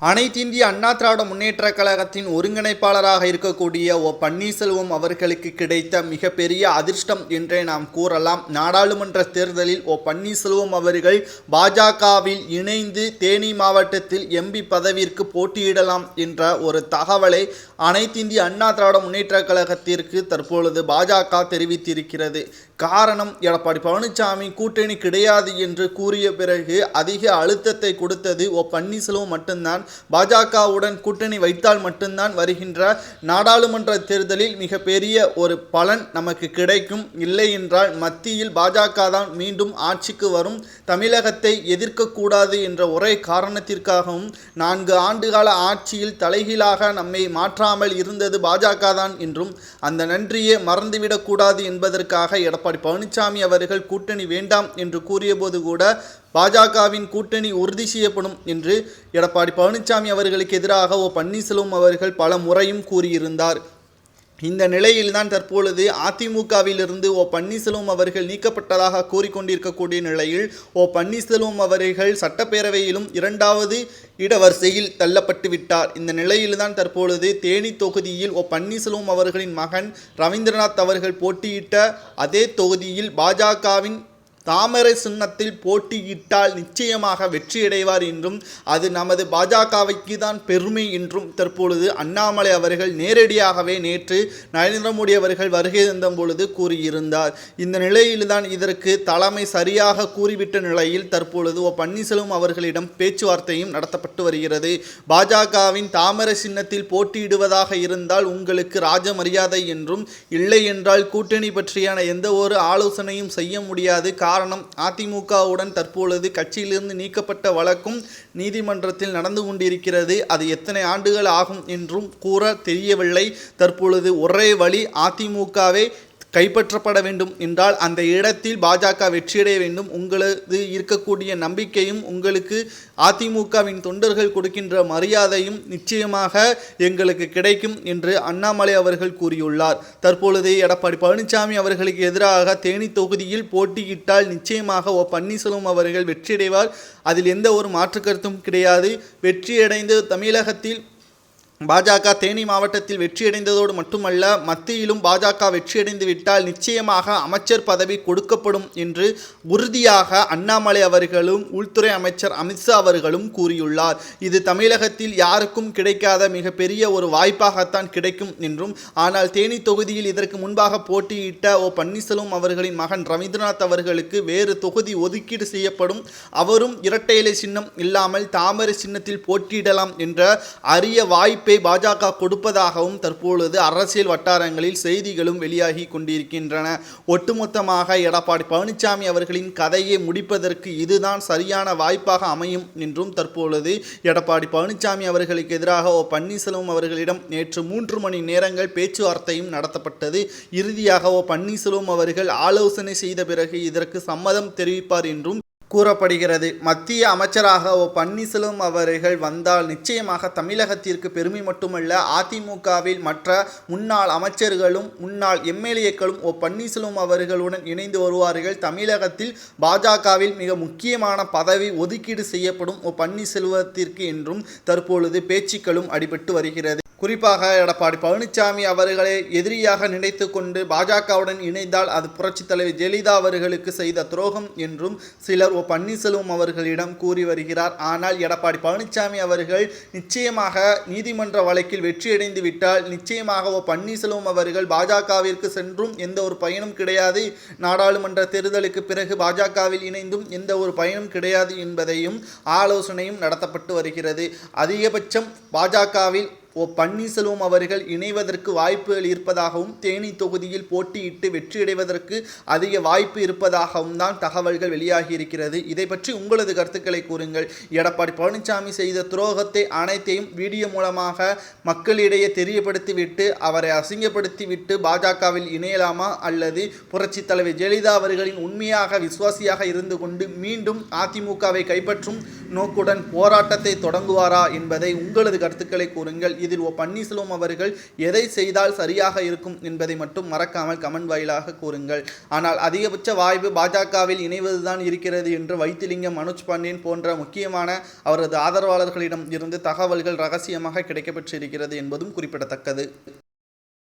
அனைத்திந்திய அண்ணா திராவிட முன்னேற்றக் கழகத்தின் ஒருங்கிணைப்பாளராக இருக்கக்கூடிய பன்னீர்செல்வம் அவர்களுக்கு கிடைத்த மிகப்பெரிய அதிர்ஷ்டம் என்றே நாம் கூறலாம். நாடாளுமன்ற தேர்தலில் பன்னீர்செல்வம் அவர்கள் பாஜகவில் இணைந்து தேனி மாவட்டத்தில் எம்பி பதவிற்கு போட்டியிடலாம் என்ற ஒரு தகவலை அனைத்திந்திய அண்ணா திராவிட முன்னேற்றக் கழகத்திற்கு தற்பொழுது பாஜக தெரிவித்திருக்கிறது. காரணம், எடப்பாடி பழனிசாமி கூட்டணி கிடையாது என்று கூறிய பிறகு அதிக அழுத்தத்தை கொடுத்தது பன்னீர்செல்வம் மட்டும்தான். பாஜகவுடன் கூட்டணி வைத்தால் மட்டும்தான் வருகின்ற நாடாளுமன்ற தேர்தலில் மிகப்பெரிய ஒரு பலன் நமக்கு கிடைக்கும். இல்லை என்றால் மத்தியில் பாஜக தான் மீண்டும் ஆட்சிக்கு வரும். தமிழகத்தை எதிர்க்கக்கூடாது என்ற ஒரே காரணத்திற்காகவும் 4 ஆண்டுகால ஆட்சியில் தலைகீழாக நம்மை மாற்றாமல் இருந்தது பாஜக தான் என்றும் அந்த நன்றியை மறந்துவிடக்கூடாது என்பதற்காக எடப்பாடி பழனிசாமி அவர்கள் கூட்டணி வேண்டாம் என்று கூறியபோது கூட பாஜகவின் கூட்டணி உறுதி செய்யப்படும் என்று எடப்பாடி பழனிசாமி அவர்களுக்கு எதிராக பன்னீர்செல்வம் அவர்கள் பல முறையும் கூறியிருந்தார். இந்த நிலையில்தான் தற்பொழுது அதிமுகவிலிருந்து பன்னீர்செல்வம் அவர்கள் நீக்கப்பட்டதாக கூறிக்கொண்டிருக்கக்கூடிய நிலையில் பன்னீர்செல்வம் அவர்கள் சட்டப்பேரவையிலும் 2வது இடவரிசையில் தள்ளப்பட்டு விட்டார். இந்த நிலையில்தான் தற்பொழுது தேனி தொகுதியில் பன்னீர்செல்வம் அவர்களின் மகன் ரவீந்திரநாத் அவர்கள் போட்டியிட்ட அதே தொகுதியில் பாஜகவின் தாமரை சின்னத்தில் போட்டியிட்டால் நிச்சயமாக வெற்றியடைவார் என்றும் அது நமது பாஜகவைக்கு தான் பெருமை என்றும் தற்பொழுது அண்ணாமலை அவர்கள் நேரடியாகவே நேற்று நரேந்திர மோடி அவர்கள் வருகை தந்த பொழுது கூறியிருந்தார். இந்த நிலையில்தான் இதற்கு தலைமை சரியாக கூறிவிட்ட நிலையில் தற்பொழுது பன்னீர்செல்வம் அவர்களிடம் பேச்சுவார்த்தையும் நடத்தப்பட்டு வருகிறது. பாஜகவின் தாமரை சின்னத்தில் போட்டியிடுவதாக இருந்தால் உங்களுக்கு ராஜ மரியாதை என்றும், இல்லை என்றால் கூட்டணி பற்றியான எந்த ஒரு ஆலோசனையும் செய்ய முடியாது. காரணம், அதிமுகவுடன் தற்பொழுது கட்சியிலிருந்து நீக்கப்பட்ட வழக்கும் நீதிமன்றத்தில் நடந்து கொண்டிருக்கிறது. அது எத்தனை ஆண்டுகள் ஆகும் என்றும் கூற தெரியவில்லை. தற்பொழுது ஒரே வழி, அதிமுகவை கைப்பற்றப்பட வேண்டும் என்றால் அந்த இடத்தில் பாஜக வெற்றியடைய வேண்டும். உங்களது இருக்கக்கூடிய நம்பிக்கையும் உங்களுக்கு அதிமுகவின் தொண்டர்கள் கொடுக்கின்ற மரியாதையும் நிச்சயமாக எங்களுக்கு கிடைக்கும் என்று அண்ணாமலை அவர்கள் கூறியுள்ளார். தற்பொழுது எடப்பாடி பழனிசாமி அவர்களுக்கு எதிராக தேனி தொகுதியில் போட்டியிட்டால் நிச்சயமாக பன்னீர்செல்வம் அவர்கள் வெற்றியடைவார். அதில் எந்த ஒரு மாற்று கருத்தும் கிடையாது. வெற்றியடைந்து தமிழகத்தில் பாஜக தேனி மாவட்டத்தில் வெற்றியடைந்ததோடு மட்டுமல்ல, மத்தியிலும் பாஜக வெற்றியடைந்து விட்டால் நிச்சயமாக அமைச்சர் பதவி கொடுக்கப்படும் என்று உறுதியாக அண்ணாமலை அவர்களும் உள்துறை அமைச்சர் அமித்ஷா அவர்களும் கூறியுள்ளார். இது தமிழகத்தில் யாருக்கும் கிடைக்காத மிகப்பெரிய ஒரு வாய்ப்பாகத்தான் கிடைக்கும் என்றும், ஆனால் தேனி தொகுதியில் இதற்கு முன்பாக போட்டியிட்ட பன்னீர்செல்வம் அவர்களின் மகன் ரவீந்திரநாத் அவர்களுக்கு வேறு தொகுதி ஒதுக்கீடு செய்யப்படும். அவரும் இரட்டை இலை சின்னம் இல்லாமல் தாமரை சின்னத்தில் போட்டியிடலாம் என்ற அரிய வாய்ப்பு பாஜக கொடுப்பதாகவும் தற்பொழுது அரசியல் வட்டாரங்களில் செய்திகளும் வெளியாகி கொண்டிருக்கின்றன. ஒட்டுமொத்தமாக எடப்பாடி பழனிசாமி அவர்களின் கதையை முடிப்பதற்கு இதுதான் சரியான வாய்ப்பாக அமையும் என்றும் தற்பொழுது எடப்பாடி பழனிசாமி அவர்களுக்கு எதிராக பன்னீர்செல்வம் அவர்களிடம் நேற்று 3 மணி நேரங்கள் பேச்சுவார்த்தையும் நடத்தப்பட்டது. இறுதியாக பன்னீர்செல்வம் அவர்கள் ஆலோசனை செய்த பிறகு இதற்கு சம்மதம் தெரிவிப்பார் என்றும் கூறப்படுகிறது. மத்திய அமைச்சராக பன்னீர்செல்வம் அவர்கள் வந்தால் நிச்சயமாக தமிழகத்திற்கு பெருமை மட்டுமல்ல, அதிமுகவில் மற்ற முன்னாள் அமைச்சர்களும் முன்னாள் எம்எல்ஏக்களும் பன்னீர்செல்வம் அவர்களுடன் இணைந்து வருவார்கள். தமிழகத்தில் பாஜகவில் மிக முக்கியமான பதவி ஒதுக்கீடு செய்யப்படும் பன்னீர்செல்வத்திற்கு என்றும் தற்பொழுது பேச்சுக்களும் அடிபட்டு வருகிறது. குறிப்பாக எடப்பாடி பழனிசாமி அவர்களை எதிரியாக நினைத்து கொண்டு பாஜகவுடன் இணைந்தால் அது புரட்சித் தலைவர் ஜெயலலிதா அவர்களுக்கு செய்த துரோகம் என்றும் சிலர் பன்னீர்செல்வம் அவர்களிடம் கூறி வருகிறார். ஆனால் எடப்பாடி பழனிசாமி அவர்கள் நிச்சயமாக நீதிமன்ற வழக்கில் வெற்றியடைந்து விட்டால் நிச்சயமாக பன்னீர்செல்வம் அவர்கள் பாஜகவிற்கு சென்றும் எந்த ஒரு பயனும் கிடையாது. நாடாளுமன்ற தேர்தலுக்கு பிறகு பாஜகவில் இணைந்தும் எந்த ஒரு பயனும் கிடையாது என்பதையும் ஆலோசனையும் நடத்தப்பட்டு வருகிறது. அதிகபட்சம் பாஜகவில் பன்னீர்செல்வம் அவர்கள் இணைவதற்கு வாய்ப்புகள் இருப்பதாகவும், தேனி தொகுதியில் போட்டியிட்டு வெற்றியடைவதற்கு அதிக வாய்ப்பு இருப்பதாகவும் தான் தகவல்கள் வெளியாகி இருக்கிறது. இதை பற்றி உங்களது கருத்துக்களை கூறுங்கள். எடப்பாடி பழனிசாமி செய்த துரோகத்தை அனைத்தையும் வீடியோ மூலமாக மக்களிடையே தெரியப்படுத்திவிட்டு அவரை அசிங்கப்படுத்திவிட்டு பாஜகவில் இணையலாமா, அல்லது புரட்சித் தலைவர் ஜெயலலிதா அவர்களின் உண்மையாக விசுவாசியாக இருந்து கொண்டு மீண்டும் அதிமுகவை கைப்பற்றும் நோக்குடன் போராட்டத்தை தொடங்குவாரா என்பதை உங்களது கருத்துக்களை கூறுங்கள். இதில் பன்னீர்செல்வம் அவர்கள் எதை செய்தால் சரியாக இருக்கும் என்பதை மட்டும் மறக்காமல் கமெண்ட் வாயிலாக கூறுங்கள். ஆனால் அதிகபட்ச வாய்ப்பு பாஜகவில் இணைவதுதான் இருக்கிறது என்று வைத்திலிங்கம், மனோஜ் பாண்டியன் போன்ற முக்கியமான அவரது ஆதரவாளர்களிடம் இருந்து தகவல்கள் ரகசியமாக கிடைக்கப்பெற்றிருக்கிறது என்பதும் குறிப்பிடத்தக்கது.